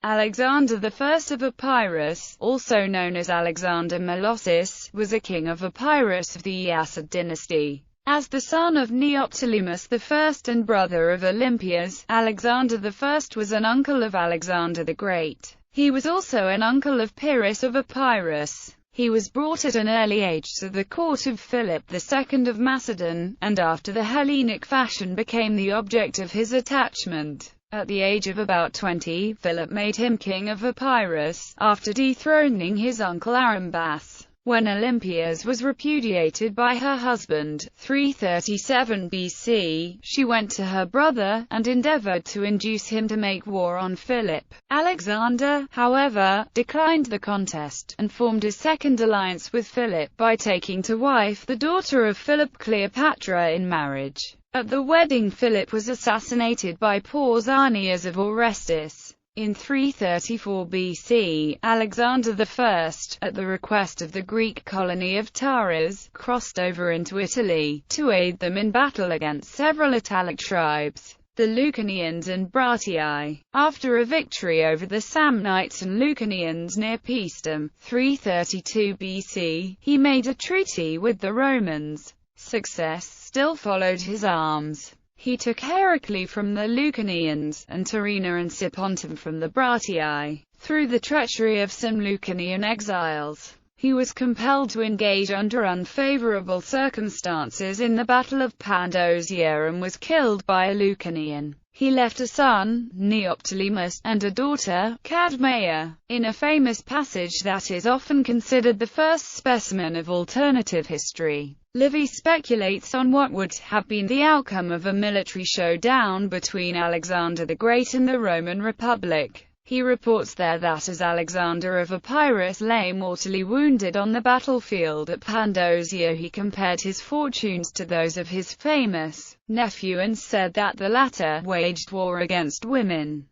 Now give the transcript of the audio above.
Alexander I of Epirus, also known as Alexander Molossus, was a king of Epirus of the Aeacid dynasty. As the son of Neoptolemus I and brother of Olympias, Alexander I was an uncle of Alexander the Great. He was also an uncle of Pyrrhus of Epirus. He was brought at an early age to the court of Philip II of Macedon, and after the Hellenic fashion became the object of his attachment. At the age of about 20, Philip made him king of Epirus, after dethroning his uncle Arambas. When Olympias was repudiated by her husband, 337 BC, she went to her brother, and endeavored to induce him to make war on Philip. Alexander, however, declined the contest, and formed a second alliance with Philip by taking to wife the daughter of Philip, Cleopatra, in marriage. At the wedding, Philip was assassinated by Pausanias of Orestis. In 334 BC, Alexander I, at the request of the Greek colony of Taras, crossed over into Italy, to aid them in battle against several Italic tribes, the Lucanians and Bratii. After a victory over the Samnites and Lucanians near Paestum, 332 BC, he made a treaty with the Romans. Success still followed his arms. He took Heraclea from the Lucanians, and Tyrrhena and Sipontum from the Bratii. Through the treachery of some Lucanian exiles, he was compelled to engage under unfavorable circumstances in the Battle of Pandosia and was killed by a Lucanian. He left a son, Neoptolemus, and a daughter, Cadmeia. In a famous passage that is often considered the first specimen of alternative history, Livy speculates on what would have been the outcome of a military showdown between Alexander the Great and the Roman Republic. He reports there that as Alexander of Epirus lay mortally wounded on the battlefield at Pandosia, he compared his fortunes to those of his famous nephew and said that the latter waged war against women.